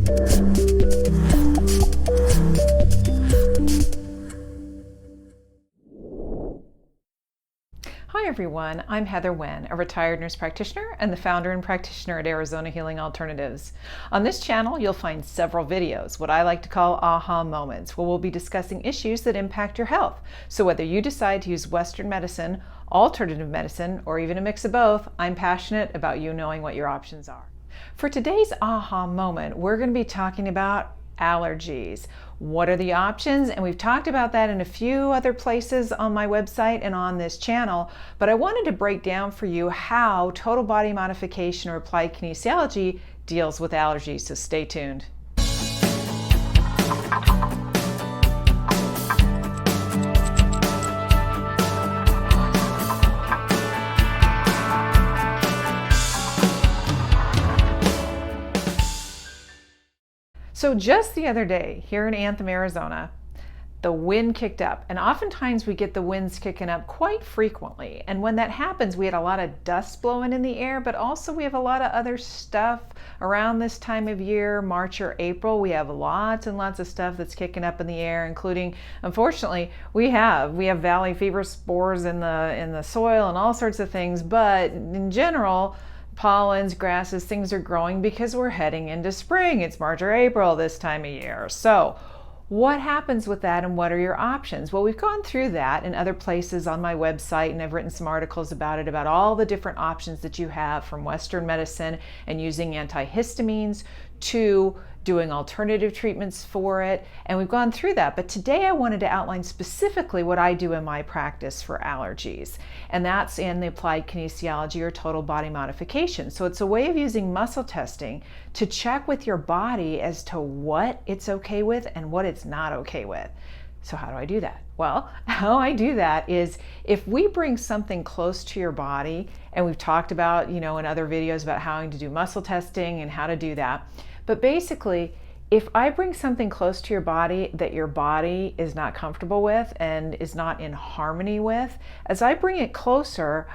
Hi everyone, I'm Heather Nguyen, a retired nurse practitioner and the founder and practitioner at Arizona Healing Alternatives. On this channel, you'll find several videos, what I like to call aha moments, where we'll be discussing issues that impact your health. So whether you decide to use Western medicine, alternative medicine, or even a mix of both, I'm passionate about you knowing what your options are. For today's aha moment, we're going to be talking about allergies. What are the options? And we've talked about that in a few other places on my website and on this channel, but I wanted to break down for you how Total Body Modification or Applied Kinesiology deals with allergies, so stay tuned. So just the other day here in Anthem, Arizona, the wind kicked up, and oftentimes we get the winds kicking up quite frequently. And when that happens, we had a lot of dust blowing in the air, but also we have a lot of other stuff around this time of year, March or April. We have lots and lots of stuff that's kicking up in the air, including, unfortunately, we have valley fever spores in the soil and all sorts of things. But in general, pollens, grasses, things are growing because we're heading into spring. It's March or April this time of year. So what happens with that and what are your options? Well, we've gone through that in other places on my website, and I've written some articles about it, about all the different options that you have, from Western medicine and using antihistamines to doing alternative treatments for it, and we've gone through that. But today I wanted to outline specifically what I do in my practice for allergies, and that's in the Applied Kinesiology or Total Body Modification. So it's a way of using muscle testing to check with your body as to what it's okay with and what it's not okay with. So how do I do that? Well, how I do that is if we bring something close to your body, and we've talked about, in other videos about how to do muscle testing and how to do that. But basically, if I bring something close to your body that your body is not comfortable with and is not in harmony with, as I bring it closer,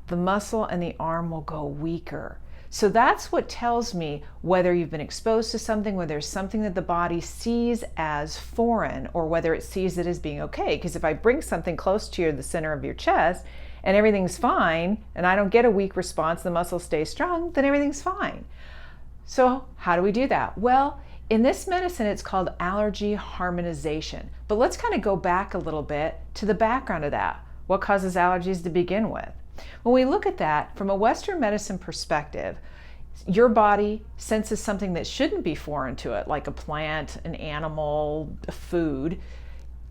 the muscle and the arm will go weaker. So that's what tells me whether you've been exposed to something, whether there's something that the body sees as foreign, or whether it sees it as being okay. Because if I bring something close to the center of your chest and everything's fine, and I don't get a weak response, the muscle stays strong, then everything's fine. So how do we do that? Well, in this medicine, it's called allergy harmonization. But let's kind of go back a little bit to the background of that. What causes allergies to begin with? When we look at that from a Western medicine perspective, your body senses something that shouldn't be foreign to it, like a plant, an animal, a food.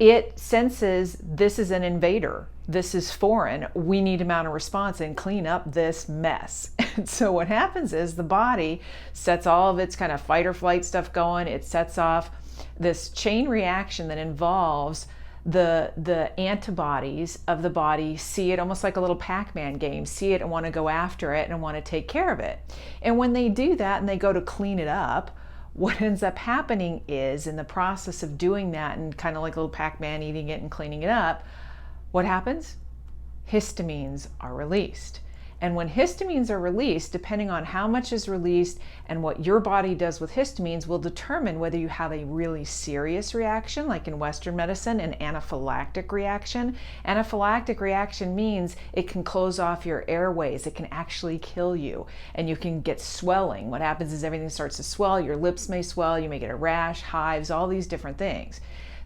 It senses this is an invader. This is foreign. We need to mount a response and clean up this mess. And so what happens is the body sets all of its kind of fight or flight stuff going. It sets off this chain reaction that involves the antibodies of the body see it almost like a little Pac-Man game, see it and want to go after it and want to take care of it. And when they do that and they go to clean it up, what ends up happening is, in the process of doing that and kind of like a little Pac-Man eating it and cleaning it up, what happens? Histamines are released. And when histamines are released, depending on how much is released and what your body does with histamines will determine whether you have a really serious reaction, like in Western medicine, an anaphylactic reaction. Anaphylactic reaction means it can close off your airways. It can actually kill you, and you can get swelling. What happens is everything starts to swell. Your lips may swell. You may get a rash, hives, all these different things.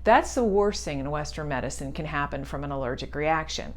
That's the worst thing in Western medicine can happen from an allergic reaction.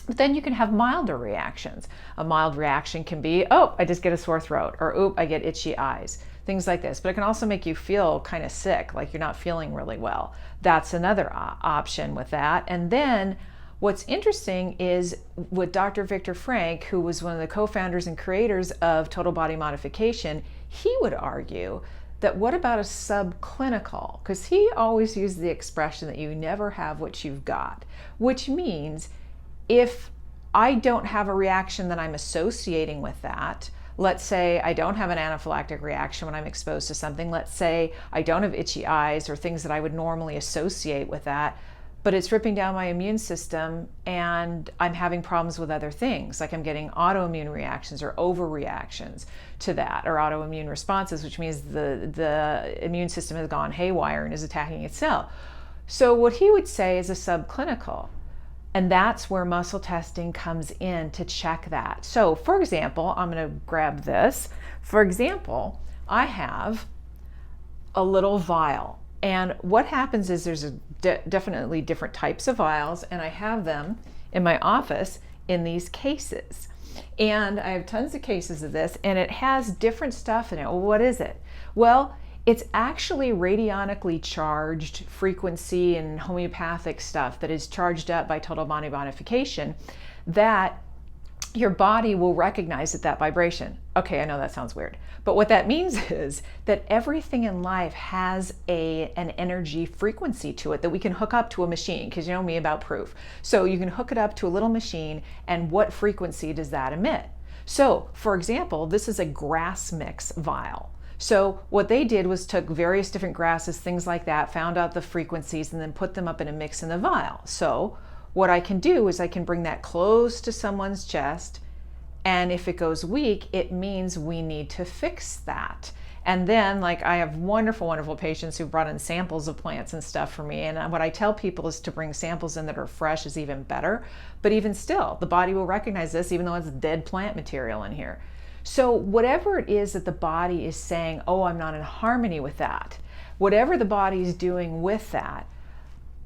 But then you can have milder reactions. A mild reaction can be, oh, I just get a sore throat, or oop, I get itchy eyes, things like this. But it can also make you feel kind of sick, like you're not feeling really well. That's another option with that. And then what's interesting is with Dr. Viktor Frankl, who was one of the co-founders and creators of Total Body Modification, he would argue that what about a subclinical? Because he always used the expression that you never have what you've got, which means if I don't have a reaction that I'm associating with that, let's say I don't have an anaphylactic reaction when I'm exposed to something, let's say I don't have itchy eyes or things that I would normally associate with that, but it's ripping down my immune system and I'm having problems with other things. Like I'm getting autoimmune reactions or overreactions to that, or autoimmune responses, which means the immune system has gone haywire and is attacking itself. So what he would say is a subclinical. And that's where muscle testing comes in to check that. So for example, I'm going to grab this. For example, I have a little vial. And what happens is there's definitely different types of vials, and I have them in my office in these cases. And I have tons of cases of this, and it has different stuff in it. Well, what is it? Well, it's actually radionically charged frequency and homeopathic stuff that is charged up by Total Body Modification that your body will recognize at that vibration. Okay, I know that sounds weird, but what that means is that everything in life has an energy frequency to it that we can hook up to a machine, because you know me about proof. So you can hook it up to a little machine, and what frequency does that emit? So for example, this is a grass mix vial. So what they did was took various different grasses, things like that, found out the frequencies, and then put them up in a mix in the vial. So what I can do is I can bring that close to someone's chest, and if it goes weak, it means we need to fix that. And then, like, I have wonderful, wonderful patients who brought in samples of plants and stuff for me. And what I tell people is to bring samples in that are fresh is even better. But even still, the body will recognize this, even though it's dead plant material in here. So whatever it is that the body is saying, oh, I'm not in harmony with that, whatever the body is doing with that,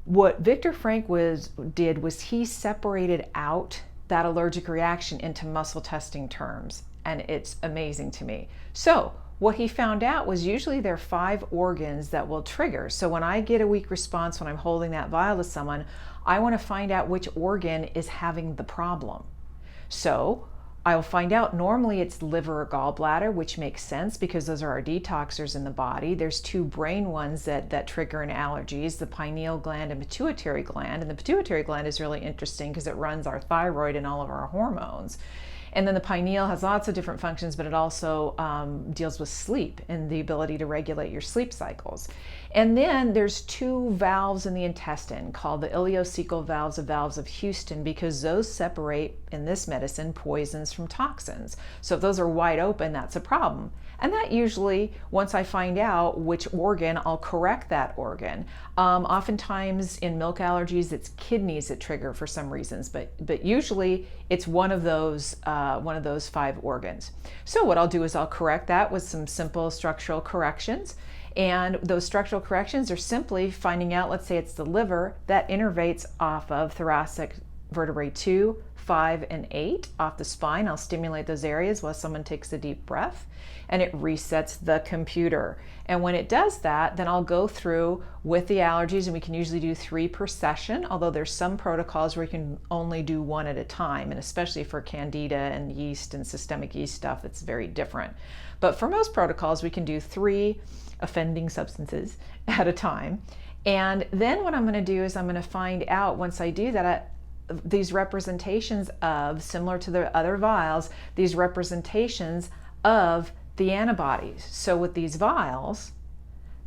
what Viktor Frankl did was he separated out that allergic reaction into muscle testing terms, and it's amazing to me. So what he found out was usually there are 5 organs that will trigger. So when I get a weak response when I'm holding that vial to someone, I want to find out which organ is having the problem. So I'll find out normally it's liver or gallbladder, which makes sense because those are our detoxers in the body. There's 2 brain ones that trigger in allergies, the pineal gland and pituitary gland. And the pituitary gland is really interesting because it runs our thyroid and all of our hormones. And then the pineal has lots of different functions, but it also deals with sleep and the ability to regulate your sleep cycles. And then there's 2 valves in the intestine called the ileocecal valves of Houston, because those separate, in this medicine, poisons from toxins. So if those are wide open, that's a problem. And that usually, once I find out which organ, I'll correct that organ. Oftentimes in milk allergies, it's kidneys that trigger for some reasons, but usually it's one of those 5 organs. So what I'll do is I'll correct that with some simple structural corrections. And those structural corrections are simply finding out, let's say it's the liver, that innervates off of thoracic vertebrae 2, 5, and 8 off the spine. I'll stimulate those areas while someone takes a deep breath, and it resets the computer. And when it does that, then I'll go through with the allergies, and we can usually do 3 per session, although there's some protocols where you can only do 1 at a time, and especially for candida and yeast and systemic yeast stuff, it's very different. But for most protocols, we can do 3 offending substances at a time. And then what I'm going to do is I'm going to find out, once I do that, these representations of, similar to the other vials, these representations of the antibodies. So with these vials,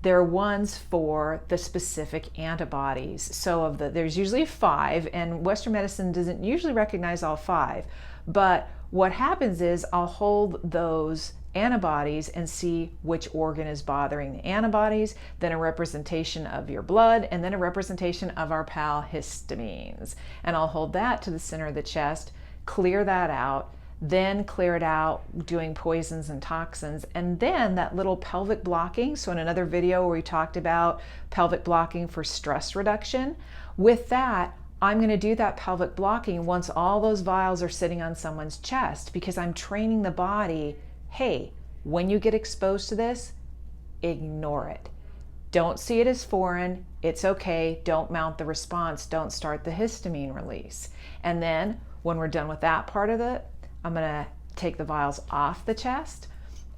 they're ones for the specific antibodies. So there's usually 5, and Western medicine doesn't usually recognize all 5. But what happens is I'll hold those antibodies and see which organ is bothering the antibodies, then a representation of your blood, and then a representation of our pal histamines. And I'll hold that to the center of the chest, clear that out, then clear it out doing poisons and toxins, and then that little pelvic blocking. So in another video where we talked about pelvic blocking for stress reduction, with that, I'm going to do that pelvic blocking once all those vials are sitting on someone's chest, because I'm training the body, hey, when you get exposed to this, ignore it. Don't see it as foreign. It's okay. Don't mount the response. Don't start the histamine release. And then when we're done with that part of it, I'm going to take the vials off the chest,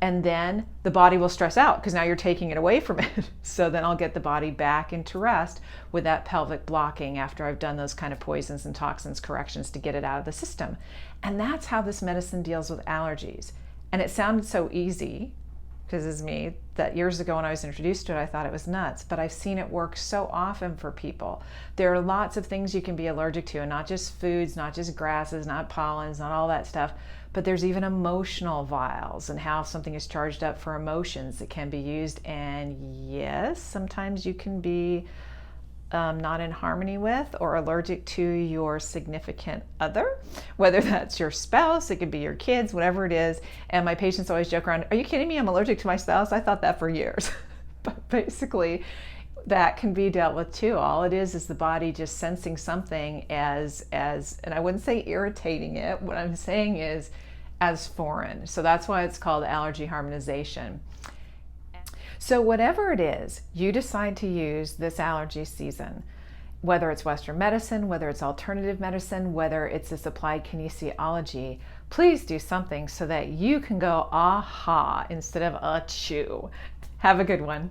and then the body will stress out because now you're taking it away from it. So then I'll get the body back into rest with that pelvic blocking after I've done those kind of poisons and toxins corrections to get it out of the system. And that's how this medicine deals with allergies. And it sounded so easy, because it's me, that years ago when I was introduced to it, I thought it was nuts, but I've seen it work so often for people. There are lots of things you can be allergic to, and not just foods, not just grasses, not pollens, not all that stuff, but there's even emotional vials and how something is charged up for emotions that can be used. And yes, sometimes you can be not in harmony with or allergic to your significant other, whether that's your spouse, it could be your kids, whatever it is. And my patients always joke around, are you kidding me? I'm allergic to my spouse. I thought that for years. But basically, that can be dealt with too. All it is the body just sensing something as, and I wouldn't say irritating it. What I'm saying is as foreign. So that's why it's called allergy harmonization. So whatever it is you decide to use this allergy season, whether it's Western medicine, whether it's alternative medicine, whether it's this applied kinesiology, please do something so that you can go aha instead of achoo. Have a good one.